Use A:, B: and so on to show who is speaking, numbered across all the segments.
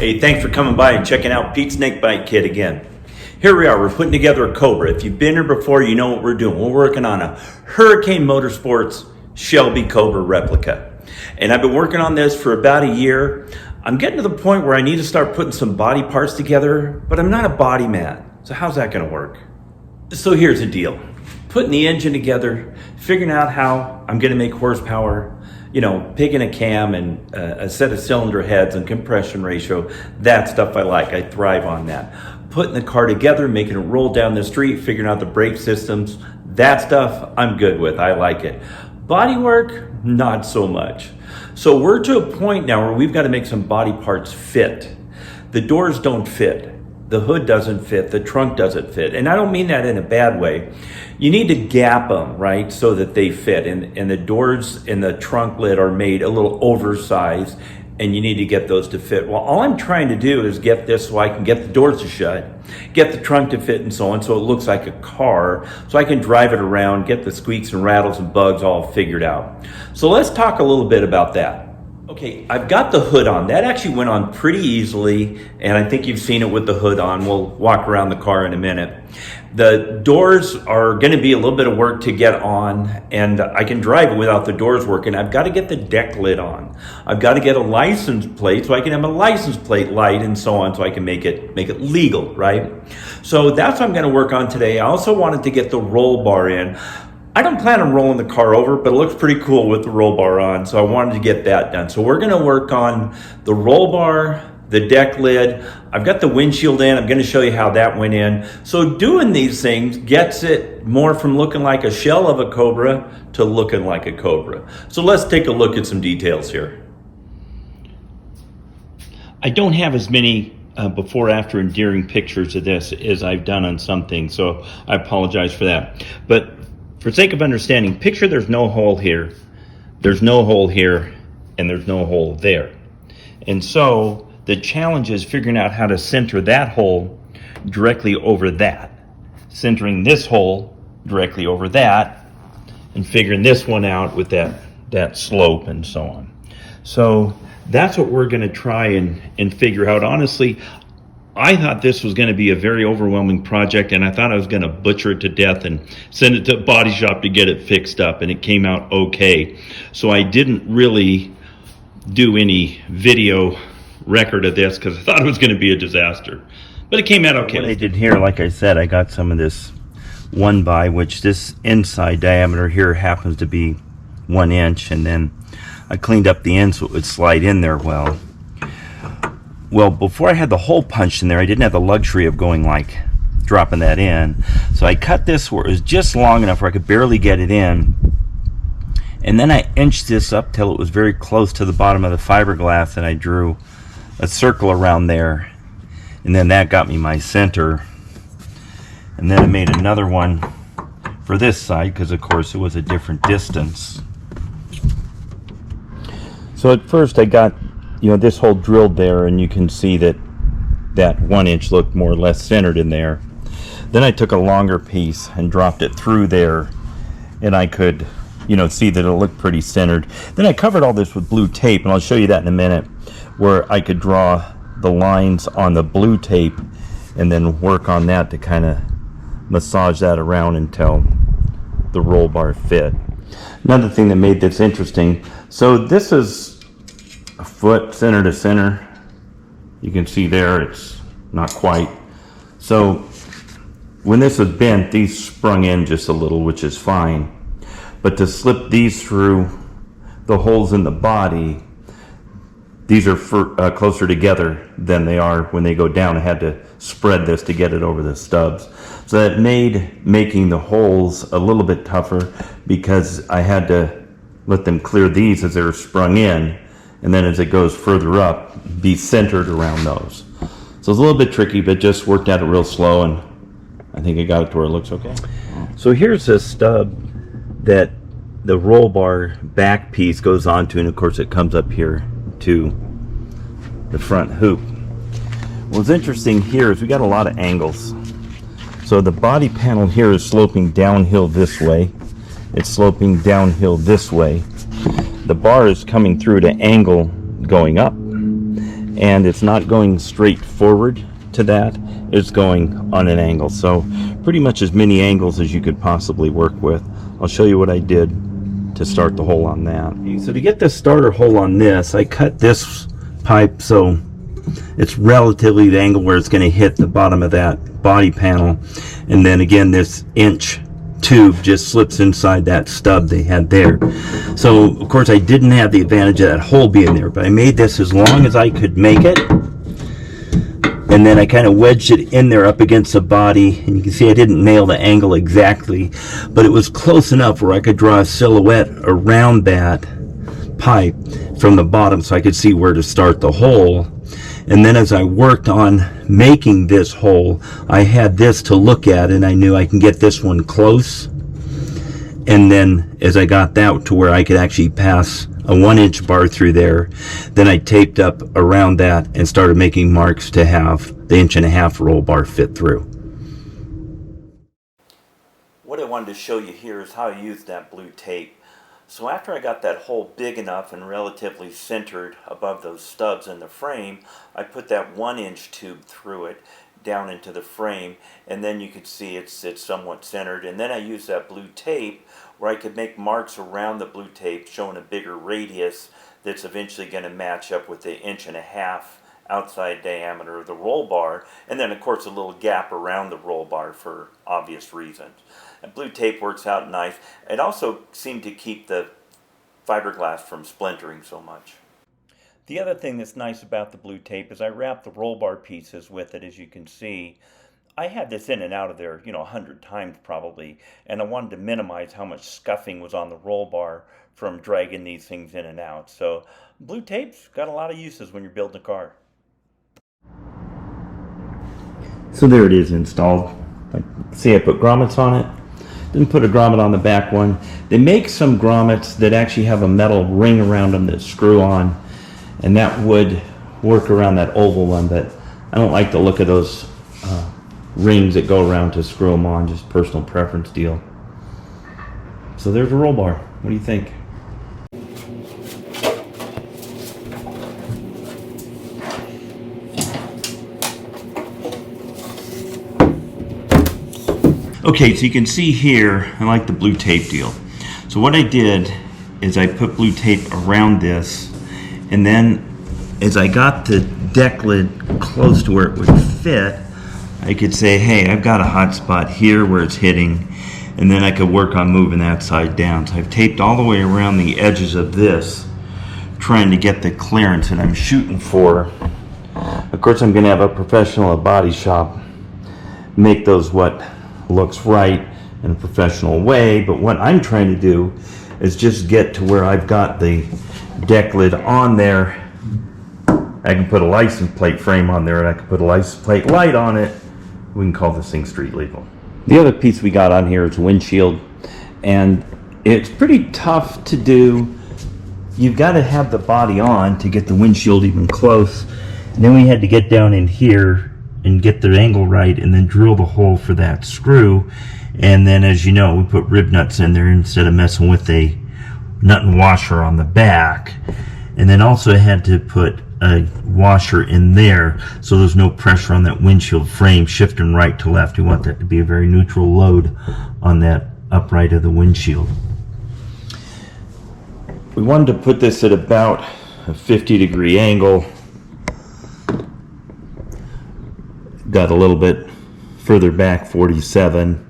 A: Hey, thanks for coming by and checking out Pete's Snakebite Kit again. Here we are, we're putting together a Cobra. If you've been here before, you know what we're doing. We're working on a Hurricane Motorsports Shelby Cobra replica. And I've been working on this for about a year. I'm getting to the point where I need to start putting some body parts together, but I'm not a body man. So how's that gonna work? So here's the deal. Putting the engine together, figuring out how I'm gonna make horsepower, picking a cam and a set of cylinder heads and compression ratio, that stuff I like, I thrive on that. Putting the car together, making it roll down the street, figuring out the brake systems, that stuff I'm good with, I like it. Body work, not so much. So we're to a point now where we've got to make some body parts fit. The doors don't fit. The hood doesn't fit, the trunk doesn't fit. And I don't mean that in a bad way. You need to gap them, right, so that they fit. And the doors in the trunk lid are made a little oversized, and you need to get those to fit. Well, all I'm trying to do is get this so I can get the doors to shut, get the trunk to fit and so on, so it looks like a car, so I can drive it around, get the squeaks and rattles and bugs all figured out. So let's talk a little bit about that. Okay, I've got the hood on. That actually went on pretty easily, and I think you've seen it with the hood on. We'll walk around the car in a minute. The doors are going to be a little bit of work to get on, and I can drive it without the doors working. I've got to get the deck lid on. I've got to get a license plate so I can have a license plate light and so on, so I can make it legal, right? So that's what I'm going to work on today. I also wanted to get the roll bar in. I don't plan on rolling the car over, but it looks pretty cool with the roll bar on, so I wanted to get that done. So we're gonna work on the roll bar, the deck lid. I've got the windshield in. I'm gonna show you how that went in. So doing these things gets it more from looking like a shell of a Cobra to looking like a Cobra. So let's take a look at some details here. I don't have as many before after endearing pictures of this as I've done on some things, so I apologize for that. But for sake of understanding, picture there's no hole here, there's no hole here, and there's no hole there. And so the challenge is figuring out how to center that hole directly over that, centering this hole directly over that, and figuring this one out with that slope and so on. So that's what we're gonna try and figure out. Honestly, I thought this was going to be a very overwhelming project, and I thought I was going to butcher it to death and send it to a body shop to get it fixed up, and it came out okay. So I didn't really do any video record of this because I thought it was going to be a disaster, but it came out okay. What I did here, like I said, I got some of this 1x, which this inside diameter here happens to be 1 inch, and then I cleaned up the end so it would slide in there well. Well, before I had the hole punched in there, I didn't have the luxury of dropping that in. So I cut this where it was just long enough where I could barely get it in. And then I inched this up till it was very close to the bottom of the fiberglass, and I drew a circle around there. And then that got me my center. And then I made another one for this side because, of course, it was a different distance. So at first I got this hole drilled there, and you can see that 1 inch looked more or less centered in there. Then I took a longer piece and dropped it through there, and I could see that it looked pretty centered. Then I covered all this with blue tape, and I'll show you that in a minute, where I could draw the lines on the blue tape and then work on that to kind of massage that around until the roll bar fit. Another thing that made this interesting, so this is a foot center to center. You can see there it's not quite. So when this was bent, these sprung in just a little, which is fine. But to slip these through the holes in the body, these are closer together than they are when they go down. I had to spread this to get it over the stubs. So that made making the holes a little bit tougher because I had to let them clear these as they were sprung in, and then as it goes further up, be centered around those. So it's a little bit tricky, but just worked at it real slow, and I think I got it to where it looks okay. So here's a stub that the roll bar back piece goes onto, and of course it comes up here to the front hoop. What's interesting here is we got a lot of angles. So the body panel here is sloping downhill this way. It's sloping downhill this way. The bar is coming through at an angle going up, and it's not going straight forward to that, it's going on an angle. So pretty much as many angles as you could possibly work with. I'll show you what I did to start the hole on that. So to get the starter hole on this, I cut this pipe so it's relatively the angle where it's going to hit the bottom of that body panel, and then again this inch tube just slips inside that stub they had there. So of course I didn't have the advantage of that hole being there, but I made this as long as I could make it, and then I kind of wedged it in there up against the body, and you can see I didn't nail the angle exactly, but it was close enough where I could draw a silhouette around that pipe from the bottom so I could see where to start the hole. And then as I worked on making this hole, I had this to look at, and I knew I can get this one close. And then as I got that to where I could actually pass a 1-inch bar through there, then I taped up around that and started making marks to have the 1.5-inch roll bar fit through. What I wanted to show you here is how I used that blue tape. So after I got that hole big enough and relatively centered above those stubs in the frame, I put that 1-inch tube through it down into the frame, and then you could see it's somewhat centered. And then I used that blue tape where I could make marks around the blue tape showing a bigger radius that's eventually going to match up with the 1.5 inch outside diameter of the roll bar, and then of course a little gap around the roll bar for obvious reasons. And blue tape works out nice. It also seemed to keep the fiberglass from splintering so much. The other thing that's nice about the blue tape is I wrapped the roll bar pieces with it, as you can see. I had this in and out of there, 100 times probably, and I wanted to minimize how much scuffing was on the roll bar from dragging these things in and out. So blue tape's got a lot of uses when you're building a car. So there it is installed. See, I put grommets on it. Didn't put a grommet on the back one. They make some grommets that actually have a metal ring around them that screw on, and that would work around that oval one, but I don't like the look of those rings that go around to screw them on, just personal preference deal. So there's a roll bar. What do you think? Okay, so you can see here, I like the blue tape deal. So what I did is I put blue tape around this, and then as I got the deck lid close to where it would fit, I could say, hey, I've got a hot spot here where it's hitting, and then I could work on moving that side down. So I've taped all the way around the edges of this, trying to get the clearance that I'm shooting for. Of course, I'm going to have a professional at Body Shop make those what looks right in a professional way, but what I'm trying to do is just get to where I've got the deck lid on there. I can put a license plate frame on there, and I can put a license plate light on it. We can call this thing street legal. The other piece we got on here is windshield, and it's pretty tough to do. You've got to have the body on to get the windshield even close, and then we had to get down in here and get the angle right, and then drill the hole for that screw. And then, as you know, we put rib nuts in there instead of messing with a nut and washer on the back. And then also had to put a washer in there so there's no pressure on that windshield frame shifting right to left. We want that to be a very neutral load on that upright of the windshield. We wanted to put this at about a 50-degree angle. Got a little bit further back, 47.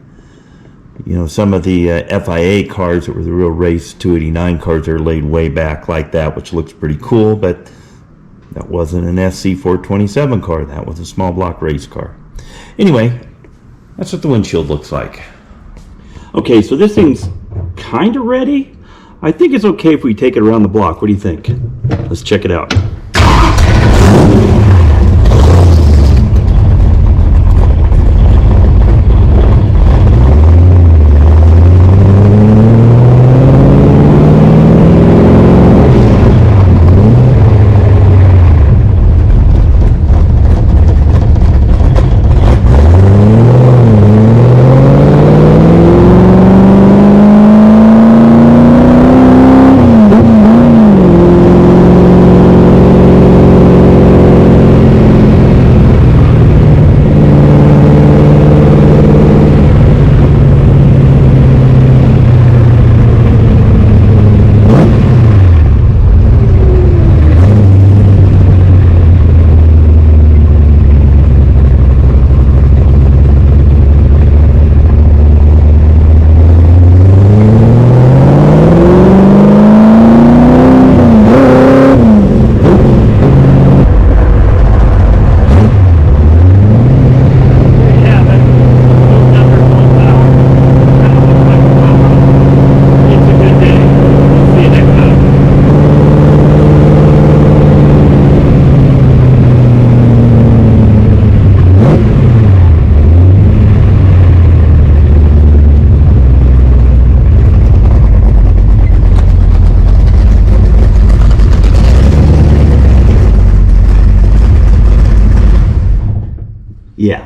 A: Some of the FIA cars that were the real race 289 cars are laid way back like that, which looks pretty cool, but that wasn't an SC427 car. That was a small block race car. Anyway, that's what the windshield looks like. Okay, so this thing's kind of ready. I think it's okay if we take it around the block. What do you think? Let's check it out.
B: Yeah.